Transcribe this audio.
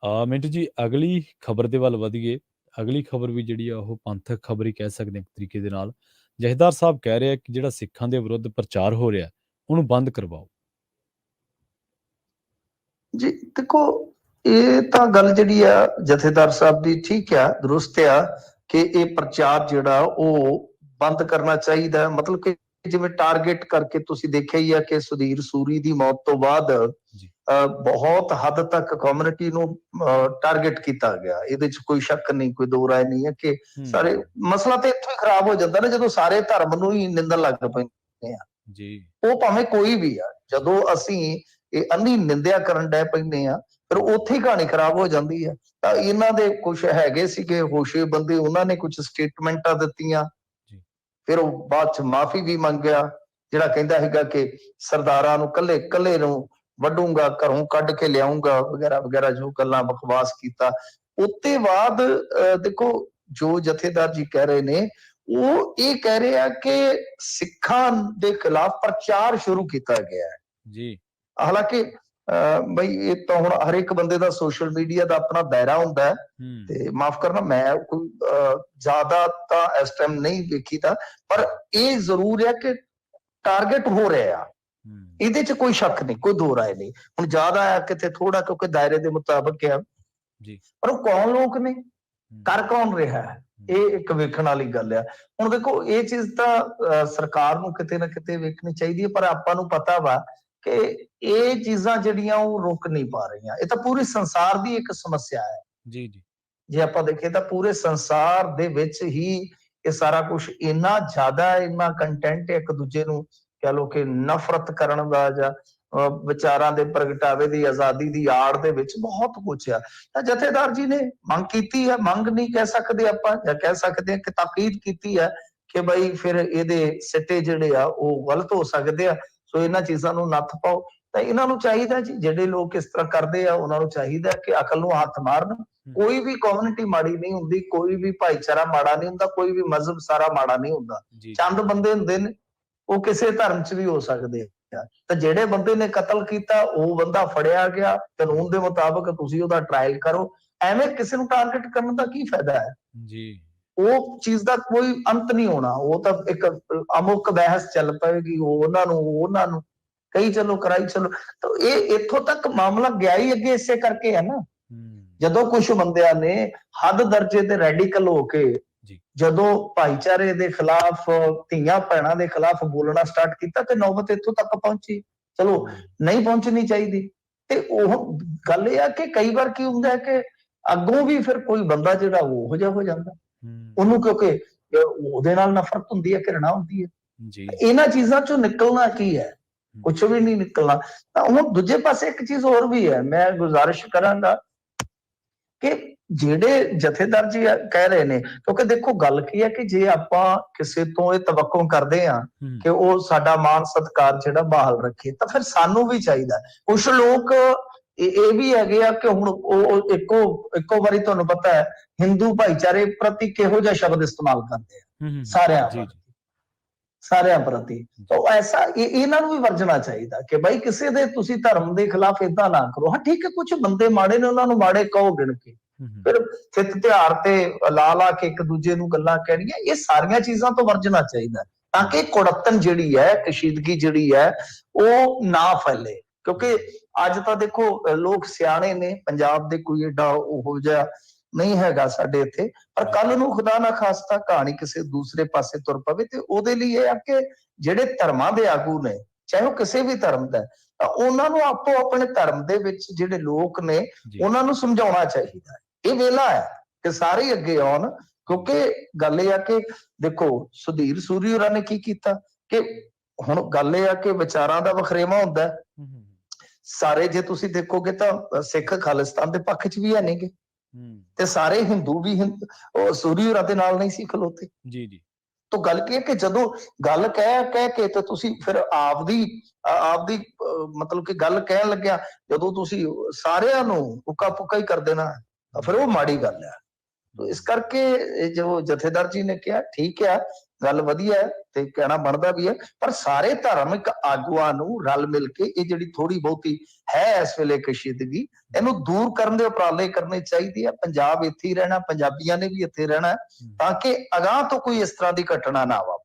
ਮਿੰਟੂ ਜੀ ਅਗਲੀ ਖਬਰ ਦੇ ਵੱਲ ਵਧੀਏ। ਅਗਲੀ ਖਬਰ ਵੀ ਜਿਹੜੀ ਆ ਉਹ ਪੰਥਕ ਖਬਰ ਹੀ ਕਹਿ ਸਕਦੇ ਹਾਂ ਇੱਕ ਤਰੀਕੇ ਦੇ ਨਾਲ। ਜਥੇਦਾਰ ਸਾਹਿਬ ਕਹਿ ਰਹੇ ਆ ਕਿ ਜਿਹੜਾ ਸਿੱਖਾਂ ਦੇ ਵਿਰੁੱਧ ਪ੍ਰਚਾਰ ਹੋ ਰਿਹਾ ਉਹਨੂੰ ਬੰਦ ਕਰਵਾਓ। ਜੀ ਦੇਖੋ, ਇਹ ਤਾਂ ਗੱਲ ਜਿਹੜੀ ਆ ਜਥੇਦਾਰ ਸਾਹਿਬ ਦੀ ਠੀਕ ਆ, ਦਰੁਸਤ ਆ ਕਿ ਇਹ ਪ੍ਰਚਾਰ ਜਿਹੜਾ ਉਹ ਬੰਦ ਕਰਨਾ ਚਾਹੀਦਾ। ਮਤਲਬ ਕਿ ਜਿਵੇਂ ਟਾਰਗੇਟ ਕਰਕੇ ਤੁਸੀਂ ਦੇਖਿਆ ਹੀ ਆ ਕਿ ਸੁਧੀਰ ਸੂਰੀ ਦੀ ਮੌਤ ਤੋਂ ਬਾਅਦ ਬਹੁਤ ਹੱਦ ਤੱਕ ਕਮਿਊਨਿਟੀ ਨੂੰ ਟਾਰਗੇਟ ਕੀਤਾ ਗਿਆ। ਇਹਦੇ ਚ ਕੋਈ ਸ਼ੱਕ ਨਹੀਂ, ਕੋਈ ਦੋ ਰਾਏ ਨਹੀਂ ਹੈ ਕਿ ਸਾਰੇ ਮਸਲਾ ਤੇ ਇੱਥੋਂ ਹੀ ਖਰਾਬ ਹੋ ਜਾਂਦਾ ਨਾ, ਜਦੋਂ ਸਾਰੇ ਧਰਮ ਨੂੰ ਹੀ ਨਿੰਦਣ ਲੱਗ ਪੈਂਦੇ ਆ ਜੀ, ਉਹ ਭਾਵੇਂ ਕੋਈ ਵੀ ਆ। ਜਦੋਂ ਅਸੀਂ ਇਹ ਅੰਨੀ ਨਿੰਦਿਆ ਕਰਨ ਡੈ ਪੈਂਦੇ ਆ ਫਿਰ ਉੱਥੇ ਹੀ ਕਹਾਣੀ ਖਰਾਬ ਹੋ ਜਾਂਦੀ ਹੈ। ਤਾਂ ਇਹਨਾਂ ਦੇ ਕੁਝ ਹੈਗੇ ਸੀਗੇ ਹੋਸ਼ੇ ਬੰਦੇ, ਉਹਨਾਂ ਨੇ ਕੁਝ ਸਟੇਟਮੈਂਟਾਂ ਦਿੱਤੀਆਂ, ਫਿਰ ਉਹ ਬਾਅਦ ਚ ਮਾਫੀ ਵੀ ਮੰਗਿਆ, ਜਿਹੜਾ ਕਹਿੰਦਾ ਹੈਗਾ ਕਿ ਸਰਦਾਰਾਂ ਨੂੰ ਕੱਲੇ ਕੱਲੇ ਨੂੰ ਵੱਢੂੰਗਾ, ਘਰੋਂ ਕੱਢ ਕੇ ਲਿਆਉਂਗਾ ਵਗੈਰਾ ਵਗੈਰਾ, ਜੋ ਗੱਲਾਂ ਬਕਵਾਸ ਕੀਤਾ। ਉੱਤੇ ਬਾਅਦ ਦੇਖੋ ਜੋ ਜਥੇਦਾਰ ਜੀ ਕਹਿ ਰਹੇ ਨੇ, ਉਹ ਇਹ ਕਹਿ ਰਹੇ ਆ ਕਿ ਸਿੱਖਾਂ ਦੇ ਖਿਲਾਫ ਪ੍ਰਚਾਰ ਸ਼ੁਰੂ ਕੀਤਾ ਗਿਆ ਹੈ ਜੀ। ਹਾਲਾਂਕਿ ਬਈ ਇਹ ਤਾਂ ਹੁਣ ਹਰ ਇੱਕ ਬੰਦੇ ਦਾ ਸੋਸ਼ਲ ਮੀਡੀਆ ਦਾ ਆਪਣਾ ਦਾਇਰਾ ਹੁੰਦਾ ਹੈ, ਤੇ ਮਾਫ ਕਰਨਾ ਮੈਂ ਕੋਈ ਜ਼ਿਆਦਾ ਤਾਂ ਇਸ ਟਾਈਮ ਨਹੀਂ ਵੇਖੀ ਤਾਂ, ਪਰ ਇਹ ਜ਼ਰੂਰ ਹੈ ਕਿ ਟਾਰਗੇਟ ਹੋ ਰਿਹਾ ਆ, ਇਹਦੇ ਚ ਕੋਈ ਸ਼ੱਕ ਨਹੀਂ, ਕੋਈ ਦੋ ਰਾਏ ਨਹੀਂ। ਹੁਣ ਜ਼ਿਆਦਾ ਆ ਕਿਤੇ ਥੋੜਾ, ਕਿਉਂਕਿ ਦਾਇਰੇ ਦੇ ਮੁਤਾਬਕ ਆ ਜੀ, ਪਰ ਉਹ ਕੌਣ ਲੋਕ ਨੇ, ਕਰ ਕੌਣ ਰਿਹਾ ਹੈ, ਇਹ ਇੱਕ ਵੇਖਣ ਵਾਲੀ ਗੱਲ ਆ। ਹੁਣ ਦੇਖੋ ਇਹ ਚੀਜ਼ ਤਾਂ ਸਰਕਾਰ ਨੂੰ ਕਿਤੇ ਨਾ ਕਿਤੇ ਵੇਖਣੀ ਚਾਹੀਦੀ ਹੈ, ਪਰ ਆਪਾਂ ਨੂੰ ਪਤਾ ਵਾ ਕਿ ਇਹ ਚੀਜ਼ਾਂ ਜਿਹੜੀਆਂ ਉਹ ਰੁਕ ਨਹੀਂ ਪਾ ਰਹੀਆਂ। ਇਹ ਤਾਂ ਪੂਰੇ ਸੰਸਾਰ ਦੀ ਇੱਕ ਸਮੱਸਿਆ ਹੈ ਜੀ ਜੀ। ਜੇ ਆਪਾਂ ਦੇਖੀਏ ਤਾਂ ਪੂਰੇ ਸੰਸਾਰ ਦੇ ਵਿੱਚ ਹੀ ਇਹ ਸਾਰਾ ਕੁਝ ਇੰਨਾ ਜ਼ਿਆਦਾ, ਇੰਨਾ ਕੰਟੈਂਟ ਇੱਕ ਦੂਜੇ ਨੂੰ ਕਹਿ ਲਓ ਕਿ ਨਫ਼ਰਤ ਕਰਨ ਦਾ ਜਾਂ ਵਿਚਾਰਾਂ ਦੇ ਪ੍ਰਗਟਾਵੇ ਦੀ ਆਜ਼ਾਦੀ ਦੀ ਆੜ ਦੇ ਵਿੱਚ ਬਹੁਤ ਕੁਝ ਆ। ਤਾਂ ਜਥੇਦਾਰ ਜੀ ਨੇ ਮੰਗ ਕੀਤੀ ਹੈ, ਮੰਗ ਨਹੀਂ ਕਹਿ ਸਕਦੇ ਆਪਾਂ, ਜਾਂ ਕਹਿ ਸਕਦੇ ਹਾਂ ਕਿ ਤਾਕੀਦ ਕੀਤੀ ਹੈ ਕਿ ਬਈ ਫਿਰ ਇਹਦੇ ਸਿੱਟੇ ਜਿਹੜੇ ਆ ਉਹ ਗਲਤ ਹੋ ਸਕਦੇ ਆ, ਸੋ ਇਹਨਾਂ ਚੀਜ਼ਾਂ ਨੂੰ ਨੱਥ ਪਾਓ। ਤਾਂ ਇਹਨਾਂ ਨੂੰ ਚਾਹੀਦਾ ਜੀ, ਜਿਹੜੇ ਲੋਕ ਇਸ ਤਰ੍ਹਾਂ ਕਰਦੇ ਆ ਉਹਨਾਂ ਨੂੰ ਚਾਹੀਦਾ ਕਿ ਅਕਲ ਨੂੰ ਹੱਥ ਮਾਰਨ। ਕੋਈ ਵੀ ਕਮਿਊਨਿਟੀ ਮਾੜੀ ਨਹੀਂ ਹੁੰਦੀ, ਕੋਈ ਵੀ ਭਾਈਚਾਰਾ ਮਾੜਾ ਨਹੀਂ ਹੁੰਦਾ, ਕੋਈ ਵੀ ਮਜ਼ਹਬ ਸਾਰਾ ਮਾੜਾ ਨਹੀਂ ਹੁੰਦਾ। ਚੰਦ ਬੰਦੇ ਹੁੰਦੇ ਨੇ, ਉਹ ਕਿਸੇ ਧਰਮ ਚ ਵੀ ਹੋ ਸਕਦੇ ਆ। ਤਾਂ ਜਿਹੜੇ ਬੰਦੇ ਨੇ ਕਤਲ ਕੀਤਾ ਉਹ ਬੰਦਾ ਫੜਿਆ ਗਿਆ, ਕਾਨੂੰਨ ਦੇ ਮੁਤਾਬਕ ਤੁਸੀਂ ਉਹਦਾ ਟ੍ਰਾਇਲ ਕਰੋ। ਐਵੇਂ ਕਿਸੇ ਨੂੰ ਟਾਰਗੇਟ ਕਰਨ ਦਾ ਕੀ ਫਾਇਦਾ ਹੈ ਜੀ? ਉਹ ਚੀਜ਼ ਦਾ ਕੋਈ ਅੰਤ ਨਹੀਂ ਹੋਣਾ, ਉਹ ਤਾਂ ਇੱਕ ਅਮੁਕ ਬਹਿਸ ਚੱਲ ਪਏਗੀ, ਉਹਨਾਂ ਨੂੰ ਕਈ ਚਲੋ ਕਰਾਈ ਚਲੋ। ਤਾਂ ਇਹ ਇੱਥੋਂ ਤੱਕ ਮਾਮਲਾ ਗਿਆ ਹੀ ਅੱਗੇ ਇਸੇ ਕਰਕੇ ਹੈ ਨਾ, ਜਦੋਂ ਕੁਝ ਬੰਦਿਆਂ ਨੇ ਹੱਦ ਦਰਜੇ ਤੇ ਰੈਡੀਕਲ ਹੋ ਕੇ ਜਦੋਂ ਭਾਈਚਾਰੇ ਦੇ ਖਿਲਾਫ, ਧੀਆਂ ਭੈਣਾਂ ਦੇ ਖਿਲਾਫ ਬੋਲਣਾ ਸਟਾਰਟ ਕੀਤਾ ਤੇ ਨੌਬਤ ਇੱਥੋਂ ਤੱਕ ਪਹੁੰਚੀ। ਚਲੋ ਨਹੀਂ ਪਹੁੰਚਣੀ ਚਾਹੀਦੀ। ਤੇ ਉਹ ਗੱਲ ਇਹ ਆ ਕਿ ਕਈ ਵਾਰ ਕੀ ਹੁੰਦਾ ਹੈ ਕਿ ਅੱਗੋਂ ਵੀ ਫਿਰ ਕੋਈ ਬੰਦਾ ਜਿਹੜਾ ਉਹੋ ਜਿਹਾ ਹੋ ਜਾਂਦਾ, ਉਹਨੂੰ ਕਿਉਂਕਿ ਉਹਦੇ ਨਾਲ ਨਫ਼ਰਤ ਹੁੰਦੀ ਹੈ, ਘਿਰਣਾ ਹੁੰਦੀ ਹੈ। ਇਹਨਾਂ ਚੀਜ਼ਾਂ ਚੋਂ ਨਿਕਲਣਾ ਕੀ ਹੈ? ਕੁਛ ਵੀ ਨਹੀਂ ਨਿਕਲਣਾ। ਤਾਂ ਹੁਣ ਦੂਜੇ ਪਾਸੇ ਇੱਕ ਚੀਜ਼ ਹੋਰ ਵੀ ਹੈ, ਮੈਂ ਗੁਜ਼ਾਰਿਸ਼ ਕਰਾਂਗਾ ਕਿ ਜਿਹੜੇ ਜਥੇਦਾਰ ਜੀ ਕਹਿ ਰਹੇ ਨੇ, ਕਿਉਂਕਿ ਦੇਖੋ ਗੱਲ ਕੀ ਹੈ ਕਿ ਜੇ ਆਪਾਂ ਕਿਸੇ ਤੋਂ ਇਹ ਤਵੱਕੋ ਕਰਦੇ ਆ ਕਿ ਉਹ ਸਾਡਾ ਮਾਣ ਸਤਿਕਾਰ ਜਿਹੜਾ ਬਹਾਲ ਰੱਖੇ, ਤਾਂ ਫਿਰ ਸਾਨੂੰ ਵੀ ਚਾਹੀਦਾ। ਕੁਛ ਲੋਕ ਇਹ ਵੀ ਹੈਗੇ ਆ ਕਿ ਹੁਣ ਉਹ ਇੱਕੋ ਵਾਰੀ ਤੁਹਾਨੂੰ ਪਤਾ ਹੈ ਹਿੰਦੂ ਭਾਈਚਾਰੇ ਪ੍ਰਤੀ ਕਿਹੋ ਜਿਹਾ ਸ਼ਬਦ ਇਸਤੇਮਾਲ ਕਰਦੇ ਆ, ਸਾਰਿਆਂ ਪ੍ਰਤੀ। ਤਾਂ ਐਸਾ ਇਹਨਾਂ ਨੂੰ ਵੀ ਵਰਜਣਾ ਚਾਹੀਦਾ ਕਿ ਬਾਈ ਕਿਸੇ ਦੇ ਤੁਸੀਂ ਧਰਮ ਦੇ ਖਿਲਾਫ ਏਦਾਂ ਨਾ ਕਰੋ। ਹਾਂ ਠੀਕ ਹੈ, ਕੁਝ ਬੰਦੇ ਮਾੜੇ ਨੇ, ਉਹਨਾਂ ਨੂੰ ਮਾੜੇ ਕਹੋ ਗਿਣ ਕੇ, ਫਿਰ ਚਿੱਤ ਤਿਉਹਾਰ ਤੇ ਲਾ ਕੇ ਇੱਕ ਦੂਜੇ ਨੂੰ ਗੱਲਾਂ ਕਹਿਣੀਆਂ, ਇਹ ਸਾਰੀਆਂ ਚੀਜ਼ਾਂ ਤੋਂ ਵਰਜਣਾ ਚਾਹੀਦਾ ਤਾਂ ਕਿ ਕੁੜੱਤਣ ਜਿਹੜੀ ਹੈ, ਕਸ਼ੀਦਗੀ ਜਿਹੜੀ ਹੈ ਉਹ ਨਾ ਫੈਲੇ। ਕਿਉਂਕਿ ਅੱਜ ਤਾਂ ਦੇਖੋ ਲੋਕ ਸਿਆਣੇ ਨੇ, ਪੰਜਾਬ ਦੇ ਕੋਈ ਏਡਾ ਉਹੋ ਜਿਹਾ ਨਹੀਂ ਹੈਗਾ ਸਾਡੇ ਇੱਥੇ, ਪਰ ਕੱਲ ਨੂੰ ਖੁਦਾ ਨਾ ਖਾਸਤਾ ਕਹਾਣੀ ਕਿਸੇ ਦੂਸਰੇ ਪਾਸੇ ਤੁਰ ਪਵੇ ਤੇ ਉਹਦੇ ਲਈ ਇਹ ਆ ਕਿ ਜਿਹੜੇ ਧਰਮਾਂ ਦੇ ਆਗੂ ਨੇ, ਚਾਹੇ ਉਹ ਕਿਸੇ ਵੀ ਧਰਮ ਦਾ, ਤਾਂ ਉਹਨਾਂ ਨੂੰ ਆਪੋ ਆਪਣੇ ਧਰਮ ਦੇ ਵਿੱਚ ਜਿਹੜੇ ਲੋਕ ਨੇ ਉਹਨਾਂ ਨੂੰ ਸਮਝਾਉਣਾ ਚਾਹੀਦਾ। ਇਹ ਵੇਲਾ ਹੈ ਕਿ ਸਾਰੇ ਅੱਗੇ ਆਉਣ, ਕਿਉਂਕਿ ਗੱਲ ਇਹ ਆ ਕਿ ਦੇਖੋ ਸੁਧੀਰ ਸੂਰੀ ਹੋਰਾਂ ਨੇ ਕੀ ਕੀਤਾ ਕਿ ਹੁਣ ਗੱਲ ਇਹ ਆ ਕਿ ਵਿਚਾਰਾਂ ਦਾ ਵਖਰੇਵਾ ਹੁੰਦਾ ਸਾਰੇ। ਜੇ ਤੁਸੀਂ ਦੇਖੋਗੇ ਤਾਂ ਸਿੱਖ ਖਾਲਿਸਤਾਨ ਦੇ ਪੱਖ ਚ ਵੀ ਹੈ ਨਹੀਂਗੇ, ਤੇ ਸਾਰੇ ਹਿੰਦੂ ਵੀ ਸੂਰੀ ਹੋਰਾਂ ਦੇ ਨਾਲ ਨਹੀਂ ਸੀ ਖਲੋਤੇ ਜੀ ਜੀ। ਤਾਂ ਗੱਲ ਕੀ ਹੈ ਕਿ ਜਦੋਂ ਗੱਲ ਕਹਿ ਕੇ ਤਾਂ ਤੁਸੀਂ ਫਿਰ ਆਪਦੀ ਮਤਲਬ ਕਿ ਗੱਲ ਕਹਿਣ ਲੱਗਿਆ, ਜਦੋਂ ਤੁਸੀਂ ਸਾਰਿਆਂ ਨੂੰ ਉੱਕਾ ਪੁੱਕਾ ਹੀ ਕਰ ਦੇਣਾ ਤਾਂ ਫਿਰ ਉਹ ਮਾੜੀ ਗੱਲ ਹੈ। ਇਸ ਕਰਕੇ ਜੋ ਜਥੇਦਾਰ ਜੀ ਨੇ ਕਿਹਾ ਠੀਕ ਆ, ਗੱਲ ਵਧੀਆ ਹੈ ਤੇ ਕਹਿਣਾ ਬਣਦਾ ਵੀ ਹੈ, ਪਰ ਸਾਰੇ ਧਾਰਮਿਕ ਆਗੂਆਂ ਨੂੰ ਰਲ ਮਿਲ ਕੇ ਇਹ ਜਿਹੜੀ ਥੋੜੀ ਬਹੁਤੀ ਹੈ ਇਸ ਵੇਲੇ ਕਸ਼ੀਦਗੀ, ਇਹਨੂੰ ਦੂਰ ਕਰਨ ਦੇ ਉਪਰਾਲੇ ਕਰਨੇ ਚਾਹੀਦੇ ਆ। ਪੰਜਾਬ ਇੱਥੇ ਹੀ ਰਹਿਣਾ, ਪੰਜਾਬੀਆਂ ਨੇ ਵੀ ਇੱਥੇ ਰਹਿਣਾ, ਤਾਂ ਕਿ ਅਗਾਂਹ ਤੋਂ ਕੋਈ ਇਸ ਤਰ੍ਹਾਂ ਦੀ ਘਟਨਾ ਨਾ ਵਾਪਰੇ।